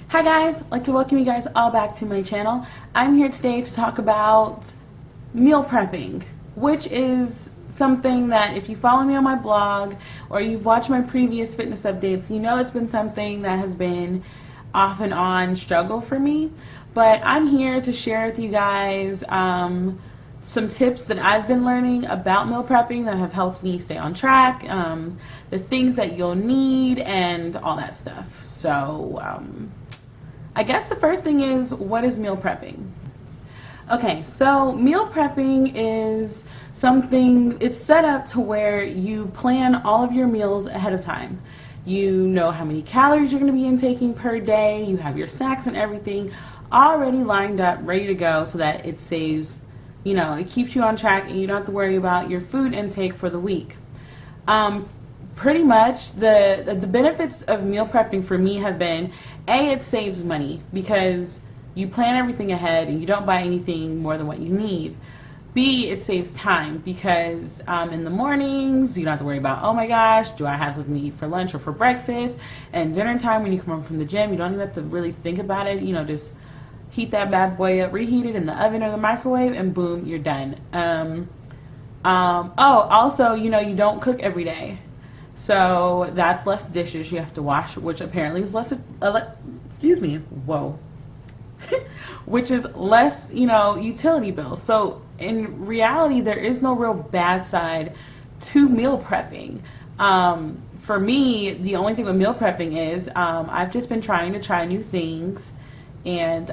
Hi guys, I'd like to welcome you guys all back to my channel. I'm here today to talk about meal prepping, which is something that if you follow me on my blog or you've watched my previous fitness updates, you know it's been something that has been off and on struggle for me. But I'm here to share with you guys some tips that I've been learning about meal prepping that have helped me stay on track, the things that you'll need, and all that stuff. So I guess the first thing is, what is meal prepping? Okay, so meal prepping is something, it's set up to where you plan all of your meals ahead of time. You know how many calories you're going to be intaking per day, you have your snacks and everything already lined up, ready to go, so that it saves, it keeps you on track and you don't have to worry about your food intake for the week. Pretty much the benefits of meal prepping for me have been, A, it saves money because you plan everything ahead and you don't buy anything more than what you need. B, it saves time because in the mornings you don't have to worry about, oh my gosh, do I have something to eat for lunch or for breakfast? And dinner time, when you come home from the gym, you don't even have to really think about it. Just heat that bad boy up, reheat it in the oven or the microwave, and boom, you're done. Also, you don't cook every day. So that's less dishes you have to wash, which apparently is less, which is less, utility bills. So in reality, there is no real bad side to meal prepping. For me, the only thing with meal prepping is I've just been trying to try new things and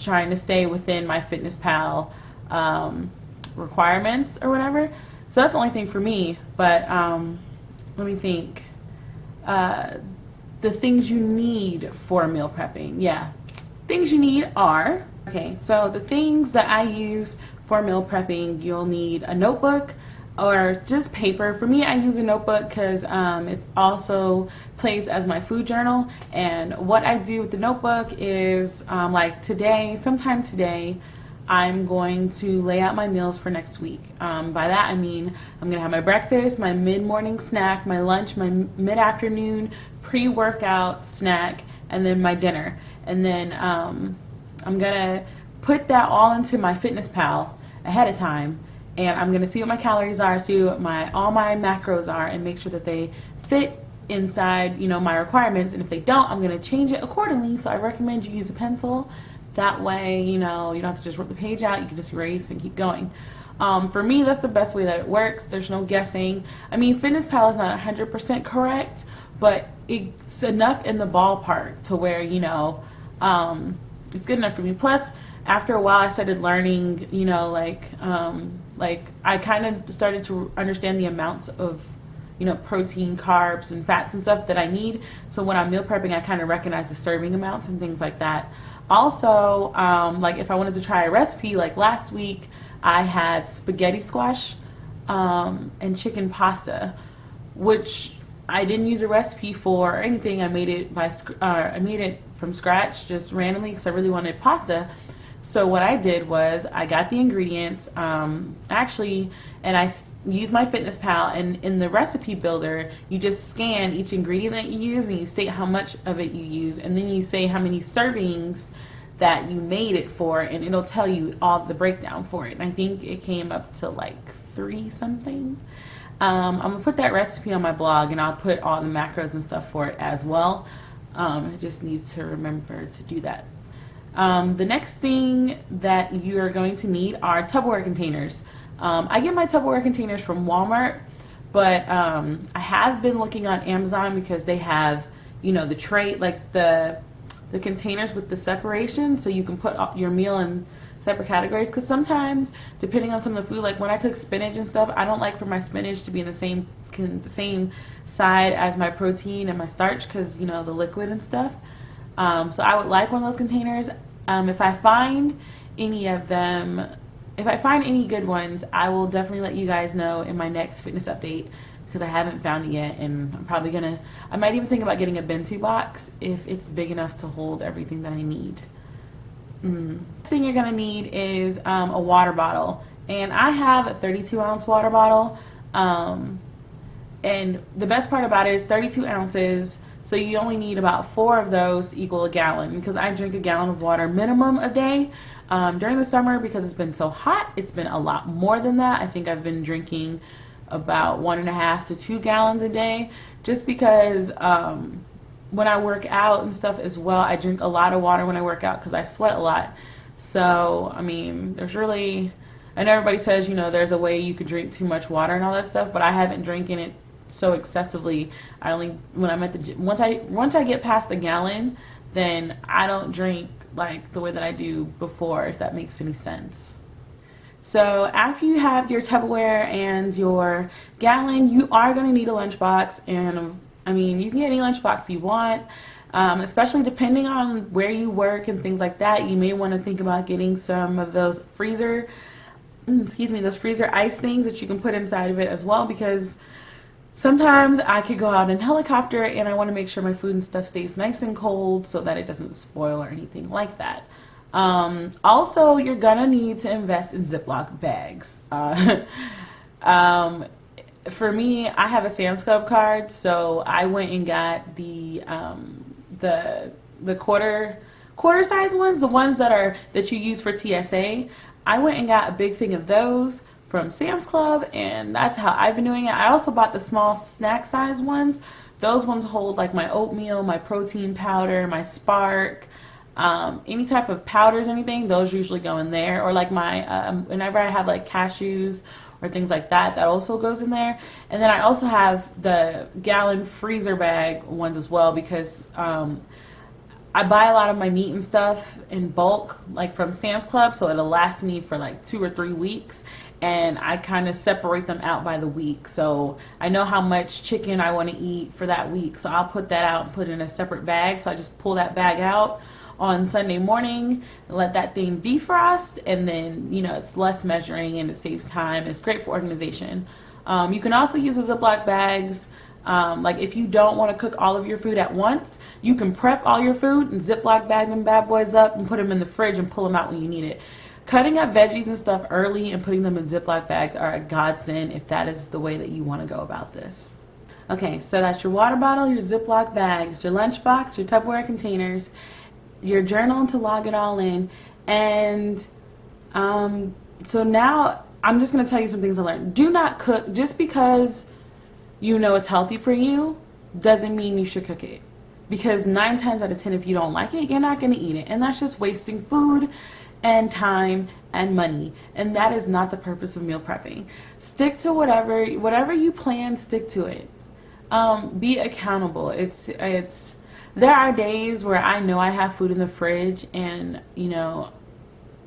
trying to stay within my FitnessPal requirements or whatever. So that's the only thing for me. But let me think. The things you need for meal prepping. Yeah. Things you need are, okay, so the things that I use for meal prepping, you'll need a notebook or just paper. For me, I use a notebook because it also plays as my food journal. And what I do with the notebook is, like sometime today, I'm going to lay out my meals for next week. By that I mean I'm going to have my breakfast, my mid-morning snack, my lunch, my mid-afternoon pre-workout snack, and then my dinner. And then I'm going to put that all into my FitnessPal ahead of time, and I'm going to see what my calories are, see what all my macros are, and make sure that they fit inside my requirements. And if they don't, I'm going to change it accordingly. So I recommend you use a pencil. That way, you don't have to just rip the page out. You can just erase and keep going. For me, that's the best way that it works. There's no guessing. I mean, FitnessPal is not 100% correct, but it's enough in the ballpark to where, it's good enough for me. Plus, after a while, I started learning, I kind of started to understand the amounts of, protein, carbs, and fats and stuff that I need. So when I'm meal prepping, I kind of recognize the serving amounts and things like that. Also, if I wanted to try a recipe, like last week, I had spaghetti squash and chicken pasta, which I didn't use a recipe for or anything. I made it from scratch just randomly because I really wanted pasta. So what I did was I got the ingredients, and I used my FitnessPal, and in the recipe builder, you just scan each ingredient that you use and you state how much of it you use, and then you say how many servings that you made it for, and it'll tell you all the breakdown for it. And I think it came up to like 3 something. I'm going to put that recipe on my blog, and I'll put all the macros and stuff for it as well. I just need to remember to do that. The next thing that you are going to need are Tupperware containers. I get my Tupperware containers from Walmart, but I have been looking on Amazon because they have, the tray, like the containers with the separation, so you can put your meal in separate categories. Because sometimes, depending on some of the food, like when I cook spinach and stuff, I don't like for my spinach to be in the same side as my protein and my starch, because the liquid and stuff. So I would like one of those containers. If I find any good ones, I will definitely let you guys know in my next fitness update, because I haven't found it yet, and I might even think about getting a bento box if it's big enough to hold everything that I need. The thing you're gonna need is a water bottle, and I have a 32-ounce water bottle, and the best part about it is 32 ounces So you only need about 4 of those to equal a gallon, because I drink a gallon of water minimum a day. During the summer, because it's been so hot, it's been a lot more than that. I think I've been drinking about 1.5 to 2 gallons a day, just because when I work out and stuff as well, I drink a lot of water when I work out because I sweat a lot. So, I mean, there's really, and everybody says, you know, there's a way you could drink too much water and all that stuff, but I haven't drinking it so excessively. I only, when I'm at the gym, once I get past the gallon, then I don't drink like the way that I do before, if that makes any sense. So after you have your Tupperware and your gallon, you are going to need a lunchbox. And I mean, you can get any lunchbox you want, especially depending on where you work and things like that. You may want to think about getting some of those freezer ice things that you can put inside of it as well, because sometimes I could go out in helicopter and I want to make sure my food and stuff stays nice and cold so that it doesn't spoil or anything like that. Also, you're gonna need to invest in Ziploc bags. For me, I have a Sam's Club card, so I went and got the quarter size ones, the ones that you use for TSA. I went and got a big thing of those from Sam's Club, and that's how I've been doing it. I also bought the small snack size ones. Those ones hold like my oatmeal, my protein powder, my Spark, any type of powders, anything. Those usually go in there, or like my whenever I have like cashews or things like that, that also goes in there. And then I also have the gallon freezer bag ones as well, because I buy a lot of my meat and stuff in bulk, like from Sam's Club, so it'll last me for like 2 or 3 weeks, and I kind of separate them out by the week. So I know how much chicken I want to eat for that week, so I'll put that out and put it in a separate bag. So I just pull that bag out on Sunday morning and let that thing defrost, and then, you know, it's less measuring and it saves time. It's great for organization. You can also use the Ziploc bags. Like if you don't want to cook all of your food at once, you can prep all your food and Ziploc bag them bad boys up and put them in the fridge and pull them out when you need it. Cutting up veggies and stuff early and putting them in Ziploc bags are a godsend if that is the way that you want to go about this. Okay, so that's your water bottle, your Ziploc bags, your lunchbox, your Tupperware containers, your journal to log it all in, and so now I'm just going to tell you some things I learned. Do not cook just because you know it's healthy for you doesn't mean you should cook it, because 9 times out of 10, if you don't like it, you're not going to eat it, and that's just wasting food and time and money, and that is not the purpose of meal prepping. Stick to whatever you plan. Stick to it. Be accountable. There are days where I know I have food in the fridge, and you know,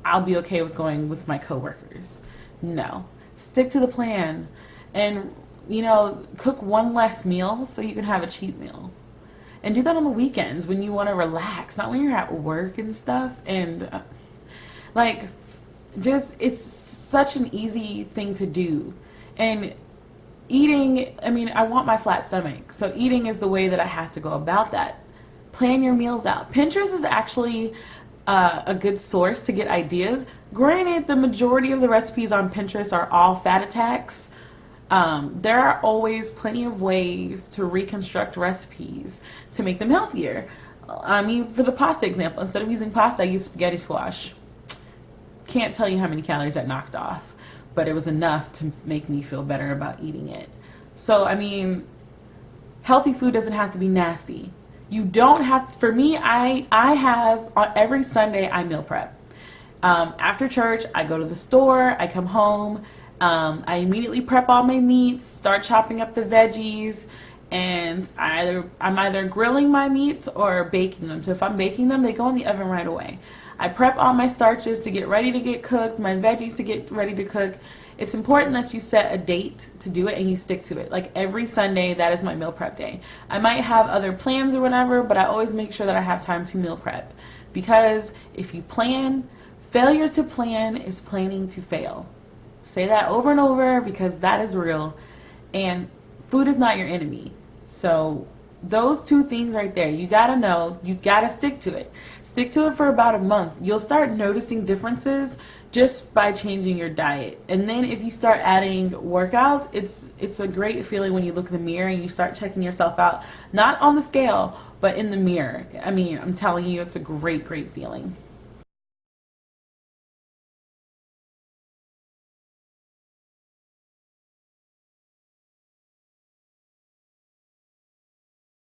I'll be okay with going with my coworkers. No, stick to the plan, and you know, cook one less meal so you can have a cheat meal. And do that on the weekends when you want to relax, not when you're at work and stuff. And it's such an easy thing to do. And eating, I mean, I want my flat stomach, so eating is the way that I have to go about that. Plan your meals out. Pinterest is actually a good source to get ideas. Granted, the majority of the recipes on Pinterest are all fat attacks. There are always plenty of ways to reconstruct recipes to make them healthier. I mean, for the pasta example, instead of using pasta, I used spaghetti squash. Can't tell you how many calories that knocked off, but it was enough to make me feel better about eating it. So, I mean, healthy food doesn't have to be nasty. You don't have, for me, I have, on every Sunday, I meal prep. After church, I go to the store, I come home, I immediately prep all my meats, start chopping up the veggies, and I'm either grilling my meats or baking them. So if I'm baking them, they go in the oven right away. I prep all my starches to get ready to get cooked, my veggies to get ready to cook. It's important that you set a date to do it and you stick to it. Like every Sunday, that is my meal prep day. I might have other plans or whatever, but I always make sure that I have time to meal prep. Because if you plan, failure to plan is planning to fail. Say that over and over, because that is real. And food is not your enemy. So those two things right there, you gotta know, you gotta stick to it. Stick to it for about a month. You'll start noticing differences just by changing your diet. And then if you start adding workouts, it's a great feeling when you look in the mirror and you start checking yourself out, not on the scale, but in the mirror. I mean, I'm telling you, it's a great, great feeling.